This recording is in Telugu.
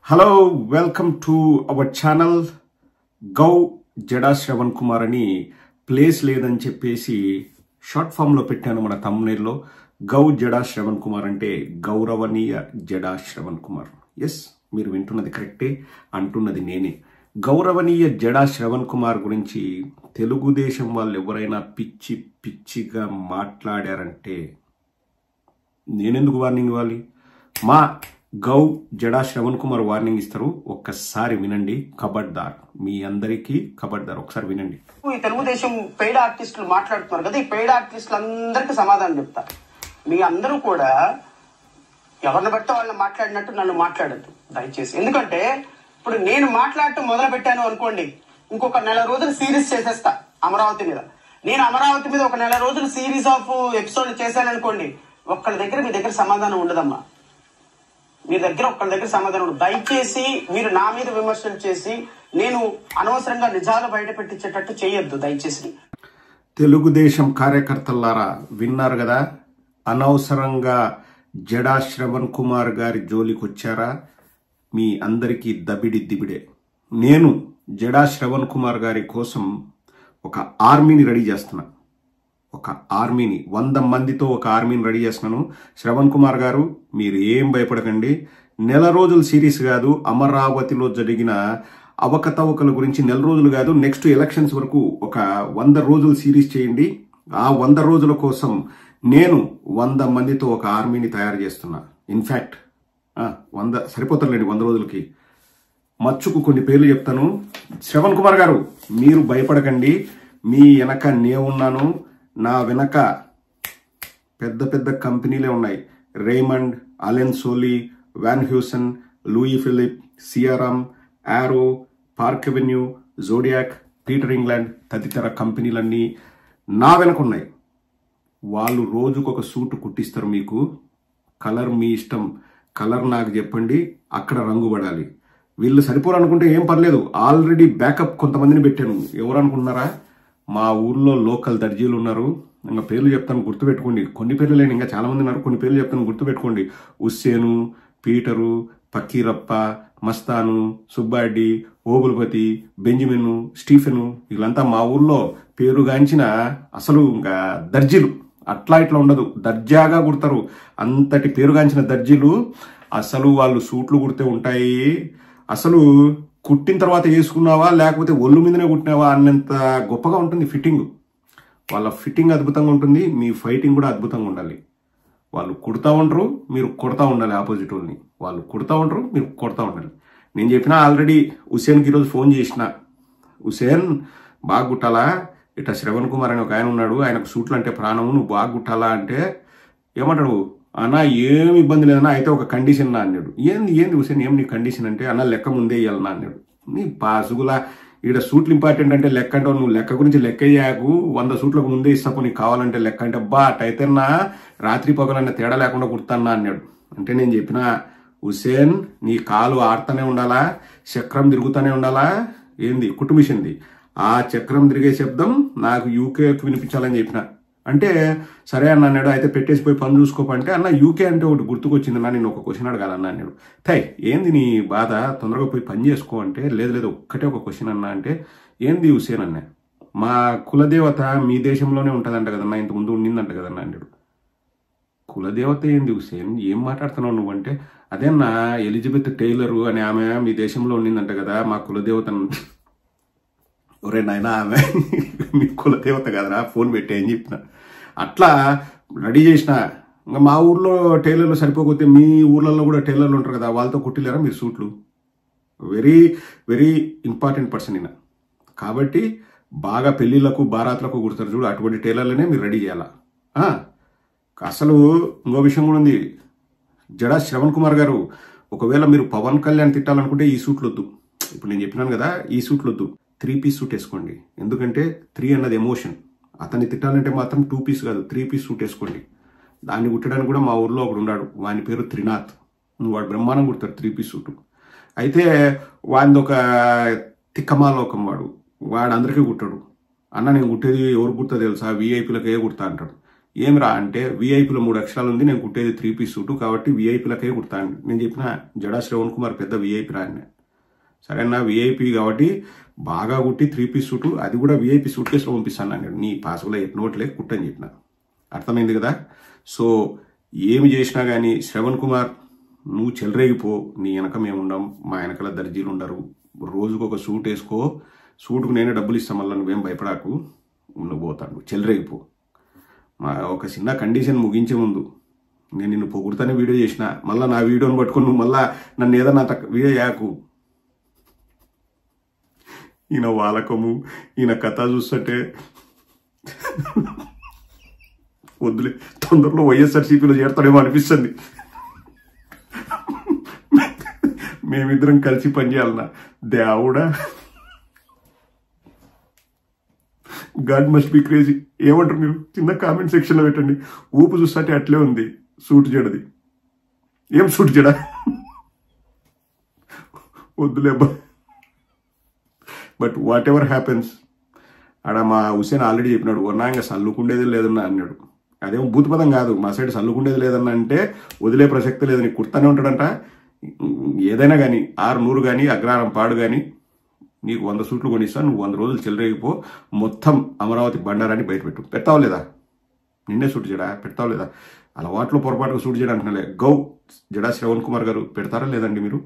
Hello welcome to our channel. గౌ జడా శ్రవణ్ కుమార్ అని ప్లేస్ లేదని చెప్పేసి షార్ట్ ఫామ్లో పెట్టాను మన థంబ్నెయిల్లో. గౌ జడా శ్రవణ్ కుమార్ అంటే గౌరవనీయ జడా శ్రవణ్ కుమార్. ఎస్, మీరు వింటున్నది కరెక్టే, అంటున్నది నేనే. గౌరవనీయ జడా శ్రవణ్ కుమార్ గురించి తెలుగుదేశం వాళ్ళు ఎవరైనా పిచ్చి పిచ్చిగా మాట్లాడారంటే నేనెందుకు వార్నింగ్ ఇవ్వాలి? మా గౌ జడా శ్రవణ్ కుమార్ వార్నింగ్ ఇస్తారు. ఒక్కసారి వినండి. ఖబర్దార్, మీ అందరికీ ఖబర్దార్, ఒకసారి వినండి. ఈ తెలుగుదేశం పెయిడ్ ఆర్టిస్టులు మాట్లాడుతున్నారు కదా, ఈ పెయిడ్ ఆర్టిస్టులు అందరికీ సమాధానం చెప్తా. మీ అందరూ కూడా ఎవరిని బట్టి వాళ్ళని మాట్లాడినట్టు నన్ను మాట్లాడద్దు దయచేసి. ఎందుకంటే ఇప్పుడు నేను మాట్లాడటం మొదలు పెట్టాను అనుకోండి, ఇంకొక నెల రోజులు సిరీస్ చేసేస్తా అమరావతి మీద. నేను అమరావతి మీద ఒక నెల రోజులు సిరీస్ ఆఫ్ ఎపిసోడ్ చేశాను అనుకోండి, ఒక్కళ్ళ దగ్గర మీ దగ్గర సమాధానం ఉండదమ్మా. మీ దగ్గర ఒక్కళ్ళ దగ్గర సమాధానం ఉండదు. దయచేసి మీరు నా మీద విమర్శలు చేసి నేను అనవసరంగా నిజాలు బయట పెట్టించేటట్టు చేయొద్దు దయచేసి. తెలుగుదేశం కార్యకర్తలారా, విన్నారు కదా, అనవసరంగా జడా శ్రవణ్ కుమార్ గారి జోలికి వచ్చారా? మీ అందరికీ దబిడి దిబిడే. నేను జడా శ్రవణ్ కుమార్ గారి కోసం ఒక ఆర్మీని రెడీ చేస్తున్నా. ఒక ఆర్మీని 100 మందితో ఒక ఆర్మీని రెడీ చేస్తున్నాను. శ్రవణ్ కుమార్ గారు, మీరు ఏం భయపడకండి. నెల రోజులు సిరీస్ కాదు, అమరావతిలో జరిగిన అవకతవకల గురించి నెల రోజులు కాదు, నెక్స్ట్ ఎలక్షన్స్ వరకు ఒక 100 రోజులు సిరీస్ చేయండి. ఆ 100 రోజుల కోసం నేను 100 మందితో ఒక ఆర్మీని తయారు చేస్తున్నా. ఇన్ఫ్యాక్ట్ 100 సరిపోతారులేండి 100 రోజులకి. మచ్చుకు కొన్ని పేర్లు చెప్తాను. శ్రవణ్ కుమార్ గారు, మీరు భయపడకండి. మీ వెనక నేనున్నాను. నా వెనక పెద్ద పెద్ద కంపెనీలే ఉన్నాయి. Raymond, Allen Solly, Van Heusen, Louis Philippe, Siyaram, Arrow, Park Avenue, Zodiac, Peter England తదితర కంపెనీలన్నీ నా వెనక ఉన్నాయి. వాళ్ళు రోజుకొక సూట్ కుట్టిస్తారు మీకు. కలర్ మీ ఇష్టం, కలర్ నాకు చెప్పండి, అక్కడ రంగు పడాలి. వీళ్ళు సరిపోరు అనుకుంటే ఏం పర్లేదు, ఆల్రెడీ బ్యాకప్ కొంతమందిని పెట్టాను. ఎవరు అనుకున్నారా? మా ఊర్లో లోకల్ దర్జీలు ఉన్నారు. ఇంకా పేర్లు చెప్తాను, గుర్తుపెట్టుకోండి. కొన్ని పేర్లు లేని ఇంకా చాలా మంది ఉన్నారు, కొన్ని పేర్లు చెప్తాను, గుర్తుపెట్టుకోండి. Hussain, Peter, Pakkirappa, Mastan, Subbareddy, Obulpathi, Benjamin, Stephen, వీళ్ళంతా మా ఊర్లో పేరుగాంచిన అసలు ఇంకా దర్జీలు. అట్లా ఇట్లా ఉండదు, దర్జాగా కుడతారు. అంతటి పేరుగాంచిన దర్జీలు. అసలు వాళ్ళు సూట్లు కుడితే ఉంటాయి, అసలు కుట్టిన తర్వాత వేసుకున్నావా లేకపోతే ఒళ్ళు మీదనే కుట్టినావా అన్నంత గొప్పగా ఉంటుంది ఫిట్టింగ్. వాళ్ళ ఫిట్టింగ్ అద్భుతంగా ఉంటుంది, మీ ఫైటింగ్ కూడా అద్భుతంగా ఉండాలి. వాళ్ళు కుడతా ఉంటారు, మీరు కొడతా ఉండాలి ఆపోజిట్ వాళ్ళని. వాళ్ళు కుడతా ఉంటారు, మీరు కొడతా ఉండాలి. నేను చెప్పిన ఆల్రెడీ హుసేన్కి ఈరోజు ఫోన్ చేసిన. హుసేన్, బాగా కుట్టాలా? ఇట్లా శ్రవణ్ కుమార్ అని ఒక ఆయన ఉన్నాడు, ఆయనకు సూట్లు అంటే ప్రాణము, నువ్వు బాగా కుట్టాలా అంటే ఏమంటాడు? అన్న ఏం ఇబ్బంది లేదన్నా, అయితే ఒక కండిషన్ నా అన్నాడు. ఏంది హుసేన్, ఏం నీ కండిషన్ అంటే, అన్న లెక్క ముందే ఇవ్వాలన్నా అన్నాడు. నీ పాసుగులా, ఈడ సూట్లు ఇంపార్టెంట్ అంటే లెక్క అంటే నువ్వు లెక్క గురించి లెక్క అయ్యాకు 100 సూట్లకు ముందే ఇస్తాపు, నీకు కావాలంటే లెక్క అంటే అట్టయితే నా రాత్రి పగలన్న తేడా లేకుండా కుడతానా అన్నాడు. అంటే నేను చెప్పిన, హుసేన్ నీ కాలు ఆడుతూనే ఉండాలా, చక్రం తిరుగుతూనే ఉండాలా, ఏంది కుట్టు మిషన్ది, ఆ చక్రం తిరిగే శబ్దం నాకు యూకేకి వినిపించాలని చెప్పిన. అంటే సరే అన్న అన్నాడు. అయితే పెట్టేసి పోయి పని చూసుకోపంటే, అన్న యూకే అంటే ఒకటి గుర్తుకొచ్చింది అన్న, నేను ఒక క్వశ్చన్ అడగాలన్నా అన్నాడు. థై, ఏంది నీ బాధ, తొందరగా పోయి పని చేసుకో అంటే, లేదు ఒక్కటే ఒక క్వశ్చన్ అన్నా అంటే, ఏంది హుసేన్ అన్న, మా కులదేవత మీ దేశంలోనే ఉంటుందంట కదన్నా, ఇంతకుముందు ఉండిందంట కదన్నా అన్నాడు. కులదేవత ఏంది హుసేన్, ఏం మాట్లాడుతున్నావు నువ్వు అంటే, అదేనా ఎలిజబెత్ టైలరు అనే ఆమె మీ దేశంలో ఉండిందంట కదా, మా కులదేవత. ఒరే నాయన, ఆమె మీ కులదేవత కదరా, ఫోన్ పెట్టే అని చెప్పిన. అట్లా రెడీ చేసిన. ఇంకా మా ఊర్లో టైలర్లు సరిపోతే మీ ఊర్లలో కూడా టైలర్లు ఉంటారు కదా, వాళ్ళతో కుట్టిలేరా మీరు సూట్లు? వెరీ వెరీ ఇంపార్టెంట్ పర్సన్ ఈయన. కాబట్టి బాగా పెళ్లిళ్లకు బారాత్లకు కుడతారు చూడు, అటువంటి టైలర్లనే మీరు రెడీ చేయాలా. అసలు ఇంకో విషయం కూడా ఉంది. జడా శ్రవణ్ కుమార్ గారు, ఒకవేళ మీరు పవన్ కళ్యాణ్ తిట్టాలనుకుంటే ఈ సూట్లు వద్దు. ఇప్పుడు నేను చెప్పినాను కదా, ఈ సూట్లు వద్దు, 3 పీస్ సూట్ వేసుకోండి. ఎందుకంటే 3 అన్నది ఎమోషన్. అతన్ని తిట్టాలంటే మాత్రం 2 పీస్ కాదు, 3 పీస్ సూట్ వేసుకోండి. దాన్ని కుట్టడానికి కూడా మా ఊర్లో ఒకడు ఉన్నాడు, వాని పేరు త్రినాథ్. వాడు బ్రహ్మాండం కుడతాడు 3 పీస్ సూటు. అయితే వాడిది ఒక తిక్కమాలోకం, వాడు అందరికీ కుట్టాడు. అన్న నేను కుట్టేది ఎవరు కుడతా తెలుసా, వీఐపీలకే కుడతా అంటాడు. ఏమిరా అంటే విఐపీలో 3 అక్షరాలు ఉంది, నేను కుట్టేది 3 పీస్ సూటు కాబట్టి విఐపీలకే కుడతాను. నేను చెప్పిన జడా శ్రవణ్ కుమార్ పెద్ద విఐపీ రా అని. సరేనా, విఐపీ కాబట్టి బాగా కుట్టి 3 పీస్ సూటు, అది కూడా విఐపీ సూట్ కేసులో పంపిస్తాను అన్నాడు. నీ పాసులో నోట్లే కుట్టని చెప్పిన. అర్థమైంది కదా. సో ఏమి చేసినా కానీ శ్రవణ్ కుమార్ నువ్వు చెలరేగిపో, నీ వెనక మేము ఉండం, మా వెనకల దర్జీలు ఉండరు, రోజుకు ఒక సూట్ వేసుకో, సూటుకు నేనే డబ్బులు ఇస్తాం, మళ్ళీ నువ్వేం భయపడాకు, నువ్వు పోతాడు, చెలరేగిపో. మా ఒక చిన్న కండిషన్ ముగించే ముందు నేను నిన్ను పొగుడుతానే వీడియో చేసిన, మళ్ళీ నా వీడియోని పట్టుకుని నువ్వు మళ్ళీ నన్ను ఏదన్నా వీడియో చేయకు. ఈయన వాలకము, ఈయన కథ చూస్తుంటే వద్దులే, తొందరలో వైఎస్ఆర్సీపీలో చేరతాడేమో అనిపిస్తుంది. మేమిద్దరం కలిసి పనిచేయాలన్నా దేవుడా. God must be crazy. ఏమంటారు మీరు? చిన్న కామెంట్ సెక్షన్లో పెట్టండి. ఊపు చూస్తుంటే అట్లే ఉంది సూట్ జడది. ఏం సూట్ జడ? వద్దులే అబ్బా. బట్ వాట్ ఎవర్ హ్యాపెన్స్, ఆడ మా హుసేన్ ఆల్రెడీ చెప్పినాడు, వన్నా ఇంకా సల్లుకుండేది లేదన్నా అన్నాడు. అదేమో భూతపదం కాదు, మా సైడ్ సల్లుకుండేది లేదన్నా అంటే వదిలే ప్రసక్తి లేదని కుర్తానే ఉంటాడంట. ఏదైనా కానీ 600 కానీ అగ్రహారం పాడు కానీ నీకు 100 సూట్లు కొనిస్తా, నువ్వు 100 రోజులు చెలరేగిపో, మొత్తం అమరావతి బండారాన్ని బయటపెట్టు. పెడతావు లేదా? నిన్నే సూట్ జడా పెడతావు లేదా? అలవాట్లో పొరపాటుగా సూట్ చేయడం అంటున్నాలే. గౌ జడా శ్రవణ్ కుమార్ గారు పెడతారా లేదండి మీరు?